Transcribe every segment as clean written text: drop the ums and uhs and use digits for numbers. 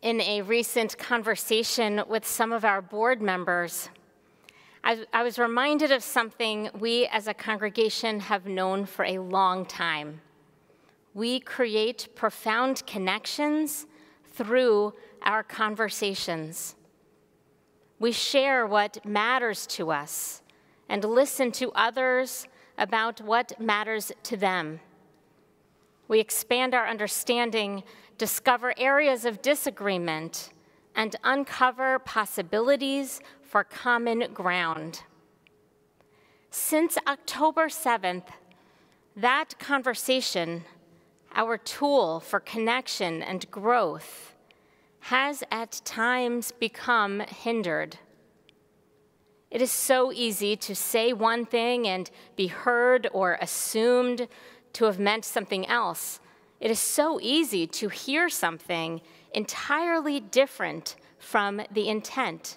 In a recent conversation with some of our board members, I was reminded of something we as a congregation have known for a long time. We create profound connections through our conversations. We share what matters to us and listen to others about what matters to them. We expand our understanding, discover areas of disagreement, and uncover possibilities for common ground. Since October 7th, that conversation, our tool for connection and growth, has at times become hindered. It is so easy to say one thing and be heard or assumed to have meant something else. It is so easy to hear something entirely different from the intent.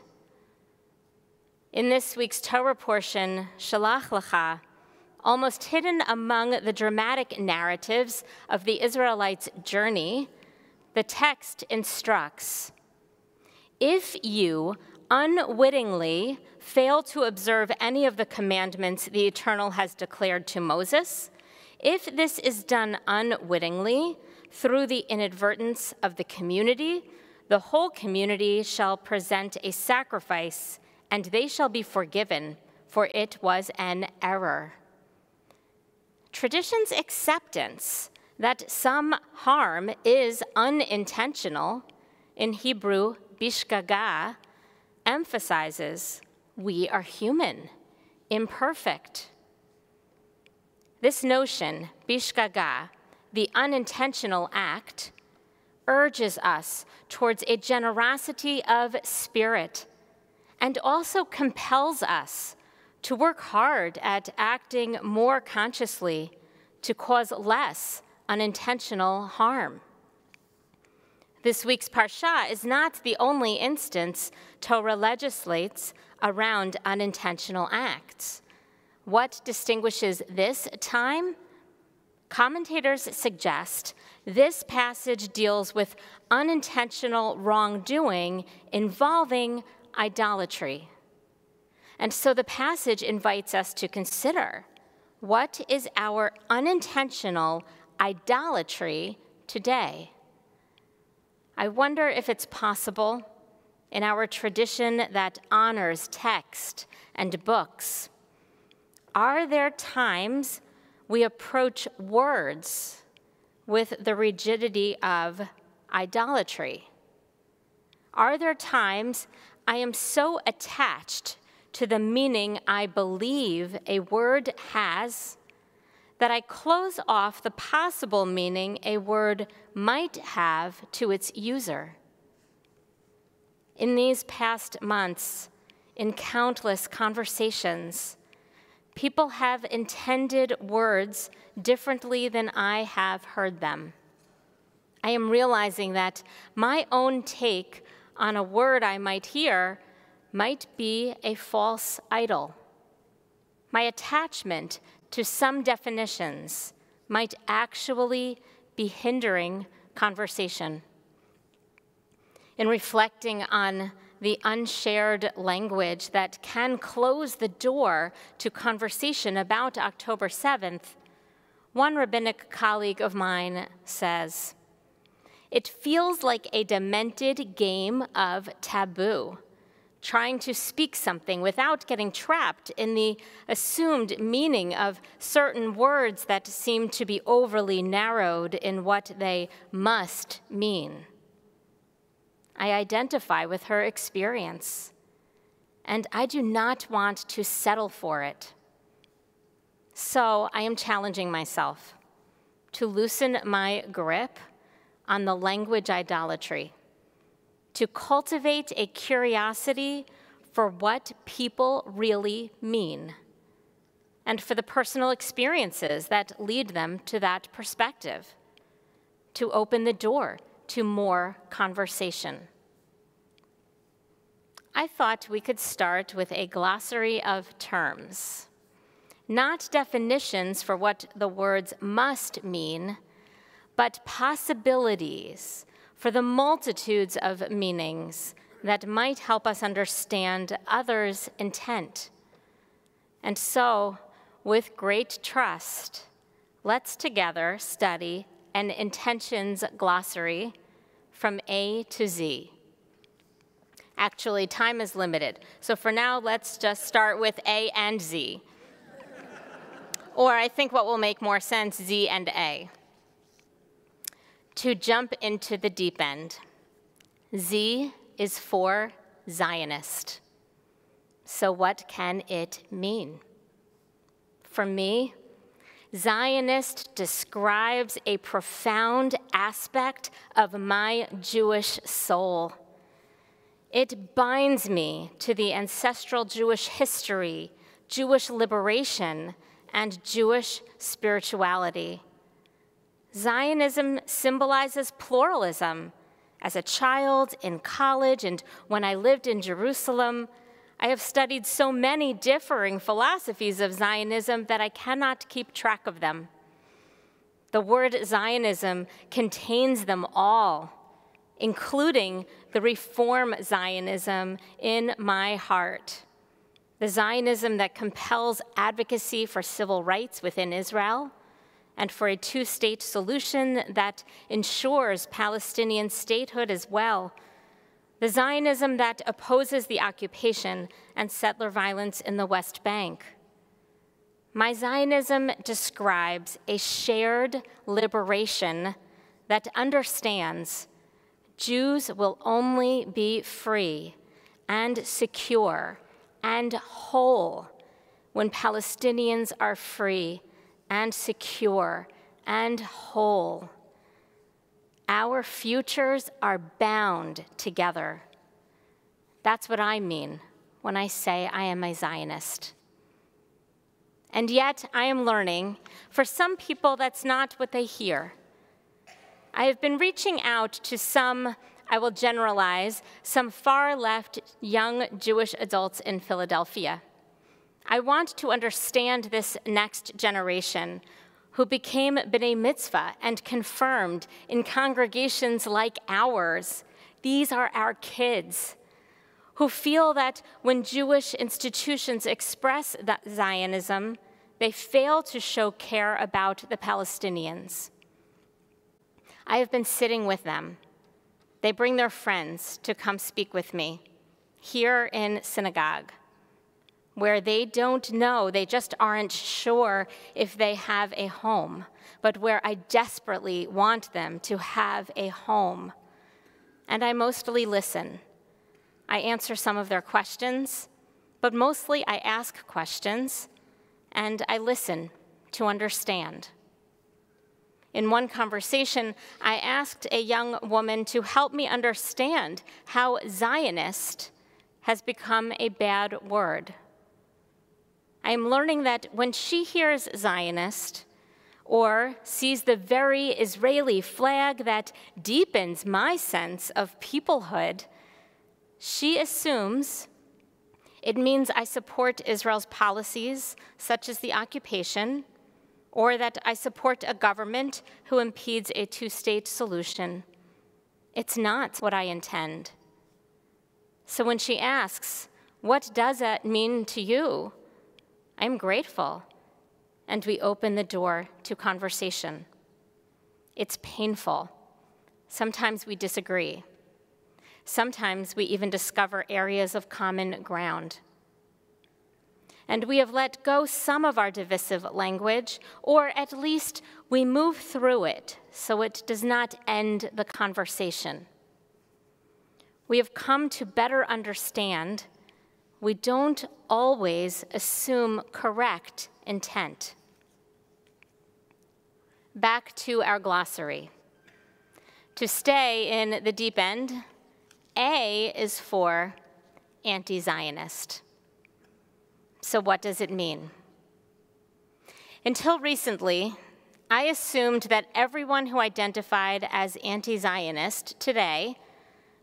In this week's Torah portion, Shalach Lecha, almost hidden among the dramatic narratives of the Israelites' journey, the text instructs, if you unwittingly fail to observe any of the commandments the Eternal has declared to Moses, if this is done unwittingly through the inadvertence of the community, the whole community shall present a sacrifice, and they shall be forgiven, for it was an error. Tradition's acceptance that some harm is unintentional, in Hebrew, bishgaga, emphasizes we are human, imperfect. This notion, bishgaga, the unintentional act, urges us towards a generosity of spirit and also compels us to work hard at acting more consciously to cause less unintentional harm. This week's Parsha is not the only instance Torah legislates around unintentional acts. What distinguishes this time? Commentators suggest this passage deals with unintentional wrongdoing involving idolatry. And so the passage invites us to consider, what is our unintentional idolatry today? I wonder if it's possible in our tradition that honors text and books, are there times we approach words with the rigidity of idolatry? Are there times I am so attached to the meaning I believe a word has that I close off the possible meaning a word might have to its user? In these past months, in countless conversations, people have intended words differently than I have heard them. I am realizing that my own take on a word I might hear might be a false idol. My attachment to some definitions might actually be hindering conversation. In reflecting on the unshared language that can close the door to conversation about October 7th, one rabbinic colleague of mine says, "It feels like a demented game of taboo, trying to speak something without getting trapped in the assumed meaning of certain words that seem to be overly narrowed in what they must mean." I identify with her experience, and I do not want to settle for it. So I am challenging myself to loosen my grip on the language idolatry, to cultivate a curiosity for what people really mean, and for the personal experiences that lead them to that perspective, to open the door to more conversation. I thought we could start with a glossary of terms, not definitions for what the words must mean, but possibilities for the multitudes of meanings that might help us understand others' intent. And so, with great trust, let's together study an intentions glossary from A to Z. Actually, time is limited, so for now, let's just start with A and Z. Or I think what will make more sense, Z and A. To jump into the deep end, Z is for Zionist. So what can it mean? For me, Zionist describes a profound aspect of my Jewish soul. It binds me to the ancestral Jewish history, Jewish liberation, and Jewish spirituality. Zionism symbolizes pluralism. As a child, in college, and when I lived in Jerusalem, I have studied so many differing philosophies of Zionism that I cannot keep track of them. The word Zionism contains them all, including the Reform Zionism in my heart. The Zionism that compels advocacy for civil rights within Israel and for a two-state solution that ensures Palestinian statehood as well. The Zionism that opposes the occupation and settler violence in the West Bank. My Zionism describes a shared liberation that understands Jews will only be free and secure and whole when Palestinians are free and secure and whole. Our futures are bound together. That's what I mean when I say I am a Zionist. And yet, I am learning, for some people, that's not what they hear. I have been reaching out to some, I will generalize, some far-left young Jewish adults in Philadelphia. I want to understand this next generation who became B'nai Mitzvah and confirmed in congregations like ours. These are our kids who feel that when Jewish institutions express that Zionism, they fail to show care about the Palestinians. I have been sitting with them. They bring their friends to come speak with me here in synagogue, where they don't know, they just aren't sure if they have a home, but where I desperately want them to have a home. And I mostly listen. I answer some of their questions, but mostly I ask questions, and I listen to understand. In one conversation, I asked a young woman to help me understand how Zionist has become a bad word. I am learning that when she hears Zionist or sees the very Israeli flag that deepens my sense of peoplehood, she assumes it means I support Israel's policies, such as the occupation, or that I support a government who impedes a two-state solution. It's not what I intend. So when she asks, "What does that mean to you?" I'm grateful, and we open the door to conversation. It's painful. Sometimes we disagree. Sometimes we even discover areas of common ground. And we have let go some of our divisive language, or at least we move through it so it does not end the conversation. We have come to better understand we don't always assume correct intent. Back to our glossary. To stay in the deep end, A is for anti-Zionist. So what does it mean? Until recently, I assumed that everyone who identified as anti-Zionist today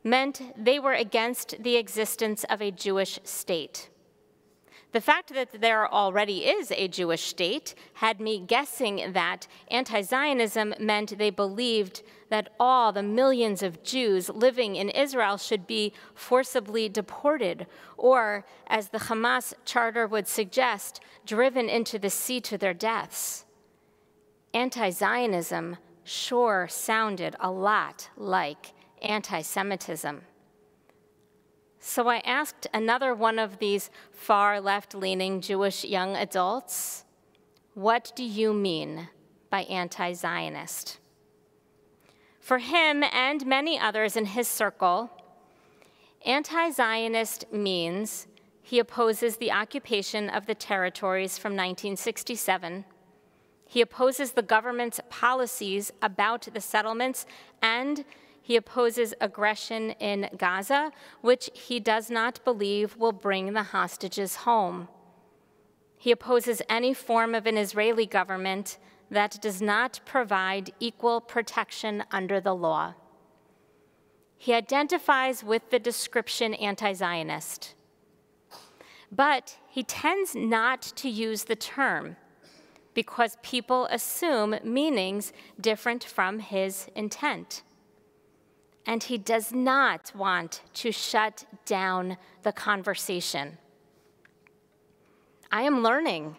meant they were against the existence of a Jewish state. The fact that there already is a Jewish state had me guessing that anti-Zionism meant they believed that all the millions of Jews living in Israel should be forcibly deported, or, as the Hamas charter would suggest, driven into the sea to their deaths. Anti-Zionism sure sounded a lot like anti-Semitism. So I asked another one of these far left-leaning Jewish young adults, what do you mean by anti-Zionist? For him and many others in his circle, anti-Zionist means he opposes the occupation of the territories from 1967. He opposes the government's policies about the settlements, and he opposes aggression in Gaza, which he does not believe will bring the hostages home. He opposes any form of an Israeli government that does not provide equal protection under the law. He identifies with the description anti-Zionist, but he tends not to use the term because people assume meanings different from his intent. And he does not want to shut down the conversation. I am learning.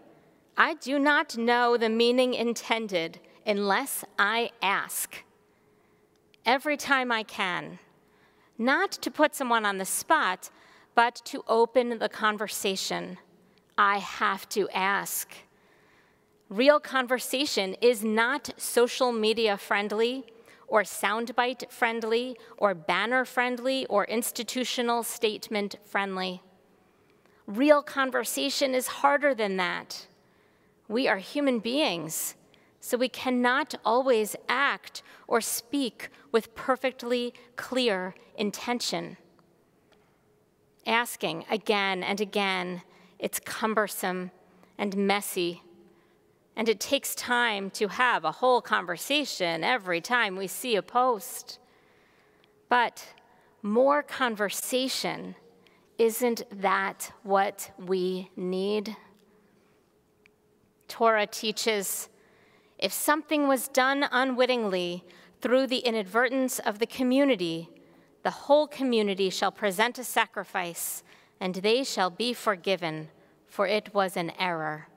I do not know the meaning intended unless I ask. Every time I can. Not to put someone on the spot, but to open the conversation. I have to ask. Real conversation is not social media friendly, or soundbite friendly, or banner friendly, or institutional statement friendly. Real conversation is harder than that. We are human beings, so we cannot always act or speak with perfectly clear intention. Asking again and again, it's cumbersome and messy. And it takes time to have a whole conversation every time we see a post. But more conversation, isn't that what we need? Torah teaches, if something was done unwittingly through the inadvertence of the community, the whole community shall present a sacrifice, and they shall be forgiven, for it was an error.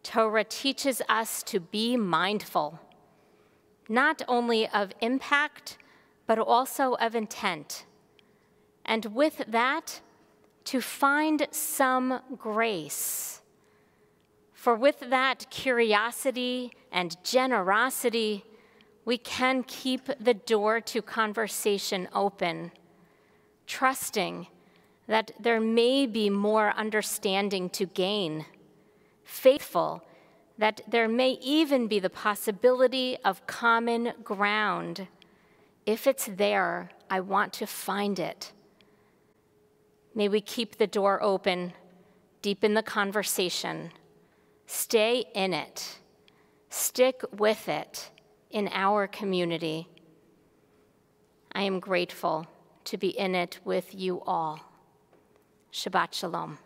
Torah teaches us to be mindful, not only of impact, but also of intent. And with that, to find some grace. For with that curiosity and generosity, we can keep the door to conversation open, trusting that there may be more understanding to gain, faithful that there may even be the possibility of common ground. If it's there, I want to find it. May we keep the door open, deepen the conversation, stay in it, stick with it in our community. I am grateful to be in it with you all. Shabbat Shalom.